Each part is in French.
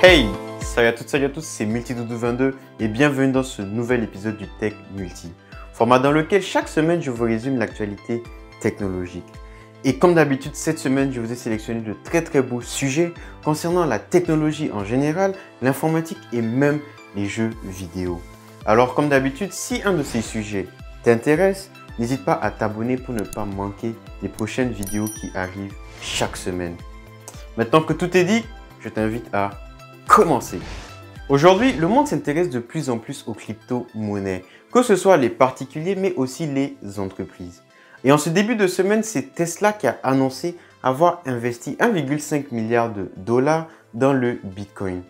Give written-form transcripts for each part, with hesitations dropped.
Hey! Salut à tous, c'est Multidoudou22 et bienvenue dans ce nouvel épisode du Tech Multi. Format dans lequel chaque semaine je vous résume l'actualité technologique. Et comme d'habitude, cette semaine, je vous ai sélectionné de très beaux sujets concernant la technologie en général, l'informatique et même les jeux vidéo. Alors comme d'habitude, si un de ces sujets t'intéresse, n'hésite pas à t'abonner pour ne pas manquer les prochaines vidéos qui arrivent chaque semaine. Maintenant que tout est dit, je t'invite à commencer. Aujourd'hui, le monde s'intéresse de plus en plus aux crypto-monnaies, que ce soit les particuliers mais aussi les entreprises. Et en ce début de semaine, c'est Tesla qui a annoncé avoir investi 1,5 milliard de dollars dans le Bitcoin.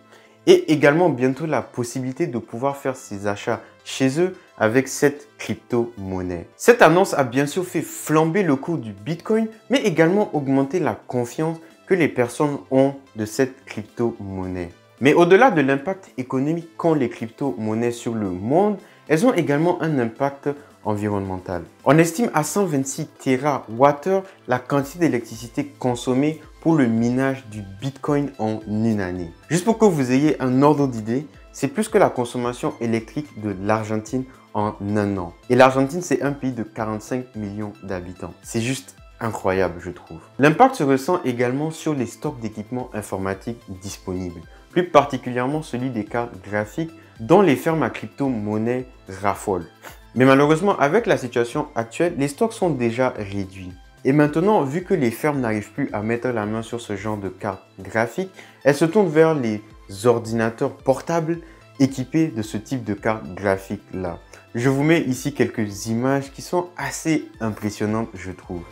Et également bientôt la possibilité de pouvoir faire ses achats chez eux avec cette crypto-monnaie. Cette annonce a bien sûr fait flamber le cours du Bitcoin, mais également augmenter la confiance que les personnes ont de cette crypto-monnaie. Mais au-delà de l'impact économique qu'ont les crypto-monnaies sur le monde, elles ont également un impact environnemental. On estime à 126 TWh la quantité d'électricité consommée pour le minage du Bitcoin en une année. Juste pour que vous ayez un ordre d'idée, c'est plus que la consommation électrique de l'Argentine en un an. Et l'Argentine, c'est un pays de 45 millions d'habitants. C'est juste incroyable, je trouve. L'impact se ressent également sur les stocks d'équipements informatiques disponibles, plus particulièrement celui des cartes graphiques dont les fermes à crypto-monnaie raffolent. Mais malheureusement, avec la situation actuelle, les stocks sont déjà réduits. Et maintenant, vu que les fermes n'arrivent plus à mettre la main sur ce genre de cartes graphiques, elles se tournent vers les ordinateurs portables équipés de ce type de cartes graphiques-là. Je vous mets ici quelques images qui sont assez impressionnantes, je trouve.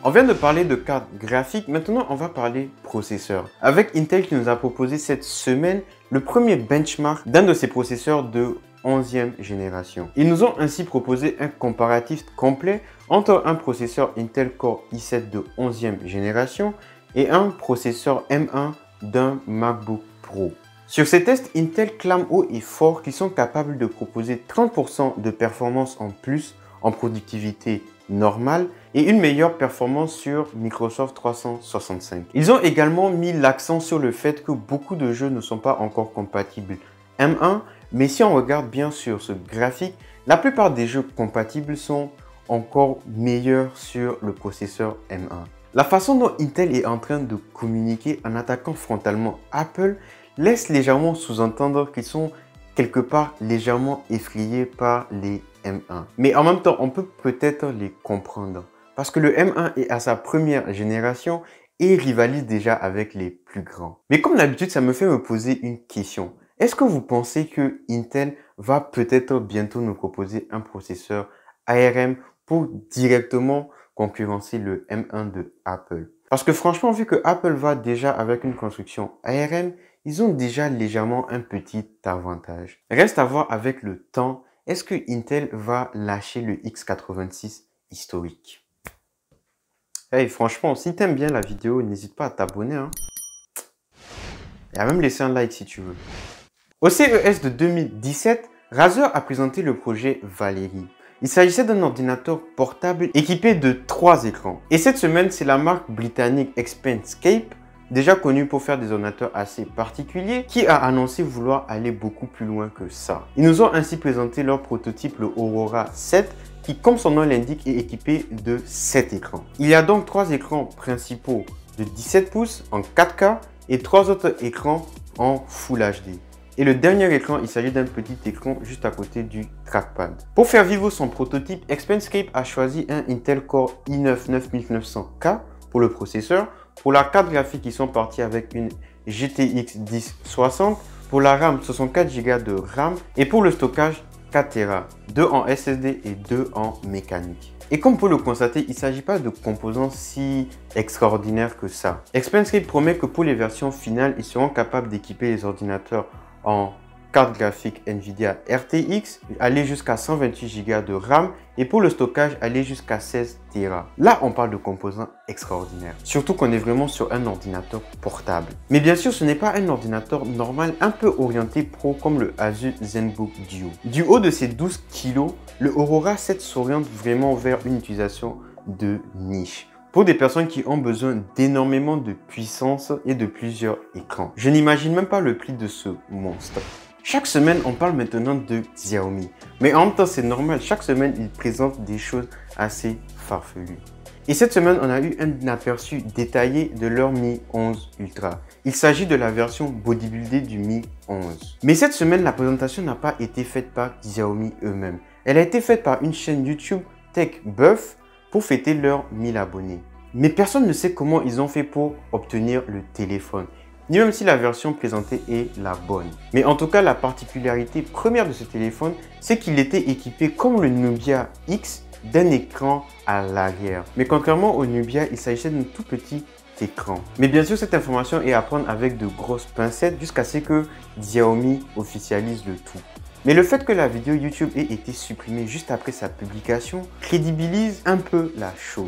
On vient de parler de cartes graphiques, maintenant on va parler processeurs. Avec Intel qui nous a proposé cette semaine le premier benchmark d'un de ses processeurs de 11e génération. Ils nous ont ainsi proposé un comparatif complet entre un processeur Intel Core i7 de 11e génération et un processeur M1 d'un MacBook Pro. Sur ces tests, Intel clame haut et fort qu'ils sont capables de proposer 30% de performance en plus en productivité normale et une meilleure performance sur Microsoft 365. Ils ont également mis l'accent sur le fait que beaucoup de jeux ne sont pas encore compatibles M1, mais si on regarde bien sur ce graphique, la plupart des jeux compatibles sont encore meilleurs sur le processeur M1. La façon dont Intel est en train de communiquer en attaquant frontalement Apple laisse légèrement sous-entendre qu'ils sont quelque part légèrement effrayés par les M1. Mais en même temps, on peut peut-être les comprendre. Parce que le M1 est à sa première génération et rivalise déjà avec les plus grands. Mais comme d'habitude, ça me fait me poser une question. Est-ce que vous pensez que Intel va peut-être bientôt nous proposer un processeur ARM pour directement concurrencer le M1 de Apple? Parce que franchement, vu que Apple va déjà avec une construction ARM, ils ont déjà légèrement un petit avantage. Reste à voir avec le temps, est-ce que Intel va lâcher le x86 historique? Hey, franchement, si t'aimes bien la vidéo, n'hésite pas à t'abonner. Et à même laisser un like si tu veux. Au CES de 2017, Razer a présenté le projet Valerie. Il s'agissait d'un ordinateur portable équipé de 3 écrans. Et cette semaine, c'est la marque britannique Expenscape, déjà connue pour faire des ordinateurs assez particuliers, qui a annoncé vouloir aller beaucoup plus loin que ça. Ils nous ont ainsi présenté leur prototype, le Aurora 7, qui, comme son nom l'indique, est équipé de 7 écrans. Il y a donc 3 écrans principaux de 17 pouces en 4K et 3 autres écrans en Full HD. Et le dernier écran, il s'agit d'un petit écran juste à côté du trackpad. Pour faire vivre son prototype, Expenscape a choisi un Intel Core i9 9900K pour le processeur. Pour la carte graphique, ils sont partis avec une GTX 1060. Pour la RAM, 64 Go de RAM. Et pour le stockage, 4 Tera, 2 en SSD et 2 en mécanique. Et comme vous pouvez le constater, il ne s'agit pas de composants si extraordinaires que ça. Expenscape promet que pour les versions finales, ils seront capables d'équiper les ordinateurs en carte graphique Nvidia RTX, aller jusqu'à 128 Go de RAM et pour le stockage, aller jusqu'à 16 Tera. Là, on parle de composants extraordinaires. Surtout qu'on est vraiment sur un ordinateur portable. Mais bien sûr, ce n'est pas un ordinateur normal, un peu orienté pro comme le Asus ZenBook Duo. Du haut de ses 12 kg, le Aurora 7 s'oriente vraiment vers une utilisation de niche. pour des personnes qui ont besoin d'énormément de puissance et de plusieurs écrans. Je n'imagine même pas le prix de ce monstre. Chaque semaine, on parle maintenant de Xiaomi. Mais en même temps, c'est normal. Chaque semaine, ils présentent des choses assez farfelues. Et cette semaine, on a eu un aperçu détaillé de leur Mi 11 Ultra. Il s'agit de la version bodybuildée du Mi 11. Mais cette semaine, la présentation n'a pas été faite par Xiaomi eux-mêmes. Elle a été faite par une chaîne YouTube Tech Buff pour fêter leurs 1000 abonnés. Mais personne ne sait comment ils ont fait pour obtenir le téléphone, ni même si la version présentée est la bonne. Mais en tout cas, la particularité première de ce téléphone, c'est qu'il était équipé comme le Nubia X d'un écran à l'arrière. Mais contrairement au Nubia, il s'agissait d'un tout petit écran. Mais bien sûr, cette information est à prendre avec de grosses pincettes jusqu'à ce que Xiaomi officialise le tout. Mais le fait que la vidéo YouTube ait été supprimée juste après sa publication crédibilise un peu la chose.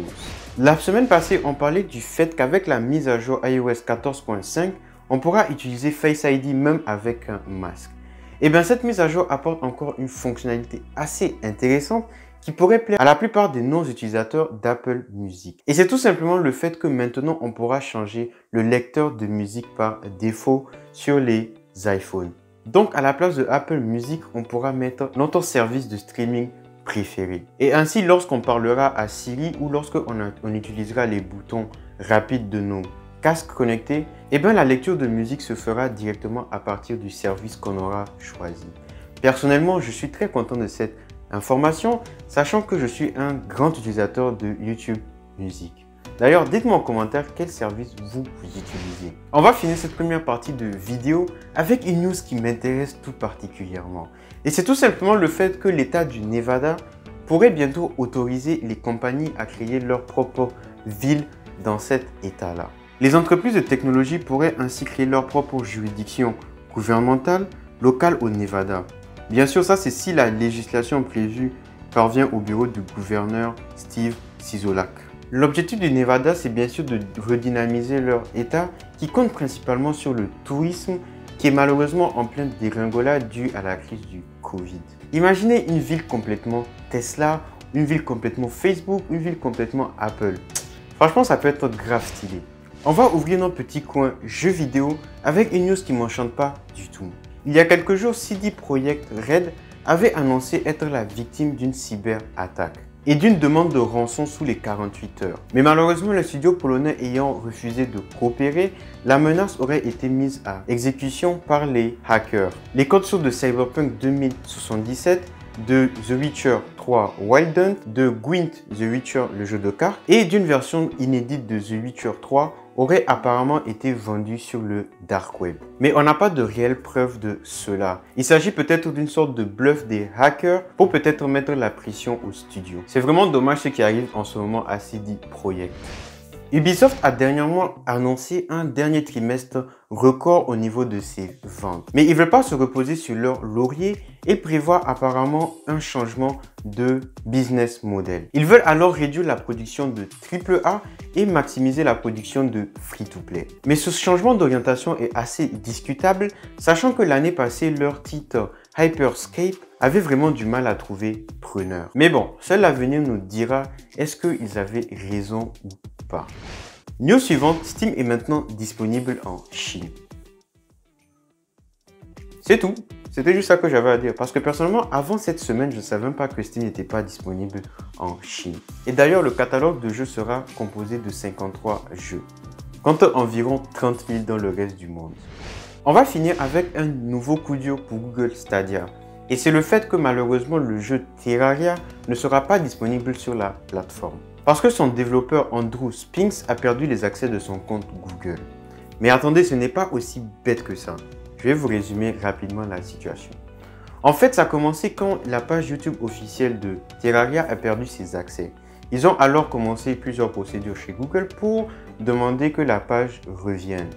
La semaine passée, on parlait du fait qu'avec la mise à jour iOS 14.5, on pourra utiliser Face ID même avec un masque. Et bien cette mise à jour apporte encore une fonctionnalité assez intéressante qui pourrait plaire à la plupart des non-utilisateurs d'Apple Music. Et c'est tout simplement le fait que maintenant on pourra changer le lecteur de musique par défaut sur les iPhones. Donc à la place de Apple Music, on pourra mettre notre service de streaming préféré. Et ainsi, lorsqu'on parlera à Siri ou lorsqu'on utilisera les boutons rapides de nos casques connectés, et bien la lecture de musique se fera directement à partir du service qu'on aura choisi. Personnellement, je suis très content de cette information, sachant que je suis un grand utilisateur de YouTube Music. D'ailleurs, dites-moi en commentaire quel service vous utilisez. On va finir cette première partie de vidéo avec une news qui m'intéresse tout particulièrement. Et c'est tout simplement le fait que l'État du Nevada pourrait bientôt autoriser les compagnies à créer leur propre ville dans cet État-là. Les entreprises de technologie pourraient ainsi créer leur propre juridiction gouvernementale locale au Nevada. Bien sûr, ça c'est si la législation prévue parvient au bureau du gouverneur Steve Sisolak. L'objectif du Nevada, c'est bien sûr de redynamiser leur État qui compte principalement sur le tourisme qui est malheureusement en pleine dégringolade due à la crise du Covid. Imaginez une ville complètement Tesla, une ville complètement Facebook, une ville complètement Apple. Franchement, ça peut être grave stylé. On va ouvrir notre petit coin jeux vidéo avec une news qui ne m'enchante pas du tout. Il y a quelques jours, CD Projekt Red avait annoncé être la victime d'une cyberattaque et d'une demande de rançon sous les 48 heures. Mais malheureusement, le studio polonais ayant refusé de coopérer, la menace aurait été mise à exécution par les hackers. Les codes sources de Cyberpunk 2077, de The Witcher 3 Wild Hunt, de Gwent The Witcher le jeu de cartes et d'une version inédite de The Witcher 3 aurait apparemment été vendu sur le dark web. Mais on n'a pas de réelle preuve de cela. Il s'agit peut-être d'une sorte de bluff des hackers pour peut-être mettre la pression au studio. C'est vraiment dommage ce qui arrive en ce moment à CD Projekt. Ubisoft a dernièrement annoncé un dernier trimestre record au niveau de ses ventes. Mais ils ne veulent pas se reposer sur leur laurier et prévoient apparemment un changement de business model. Ils veulent alors réduire la production de AAA et maximiser la production de free-to-play. Mais ce changement d'orientation est assez discutable, sachant que l'année passée, leur titre Hyperscape avait vraiment du mal à trouver preneur. Mais bon, seul l'avenir nous dira est-ce qu'ils avaient raison ou pas. News suivante, Steam est maintenant disponible en Chine. C'est tout. C'était juste ça que j'avais à dire. Parce que personnellement, avant cette semaine, je ne savais même pas que Steam n'était pas disponible en Chine. Et d'ailleurs, le catalogue de jeux sera composé de 53 jeux, contre environ 30 000 dans le reste du monde. On va finir avec un nouveau coup dur pour Google Stadia. Et c'est le fait que malheureusement, le jeu Terraria ne sera pas disponible sur la plateforme. Parce que son développeur Andrew Spinks a perdu les accès de son compte Google. Mais attendez, ce n'est pas aussi bête que ça. Je vais vous résumer rapidement la situation. En fait, ça a commencé quand la page YouTube officielle de Terraria a perdu ses accès. Ils ont alors commencé plusieurs procédures chez Google pour demander que la page revienne.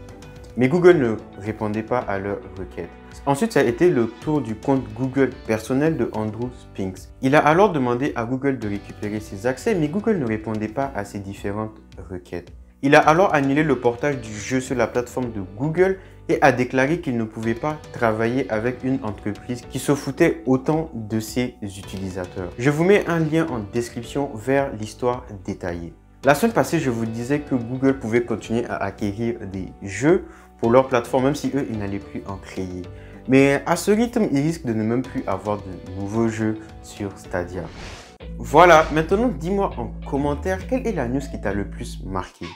Mais Google ne répondait pas à leurs requêtes. Ensuite, ça a été le tour du compte Google personnel de Andrew Spinks. Il a alors demandé à Google de récupérer ses accès, mais Google ne répondait pas à ses différentes requêtes. Il a alors annulé le portage du jeu sur la plateforme de Google et a déclaré qu'il ne pouvait pas travailler avec une entreprise qui se foutait autant de ses utilisateurs. Je vous mets un lien en description vers l'histoire détaillée. La semaine passée, je vous disais que Google pouvait continuer à acquérir des jeux pour leur plateforme, même si eux, ils n'allaient plus en créer. Mais à ce rythme, ils risquent de ne même plus avoir de nouveaux jeux sur Stadia. Voilà, maintenant dis-moi en commentaire quelle est la news qui t'a le plus marqué.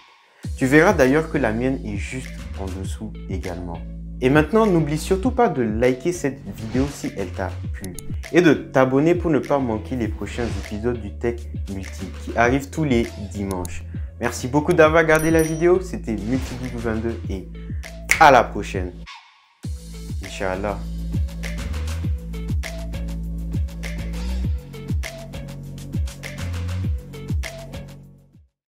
Tu verras d'ailleurs que la mienne est juste en dessous également. Et maintenant, n'oublie surtout pas de liker cette vidéo si elle t'a plu et de t'abonner pour ne pas manquer les prochains épisodes du Tech Multi qui arrivent tous les dimanches. Merci beaucoup d'avoir regardé la vidéo, c'était Multi22 et à la prochaine. Inch'Allah.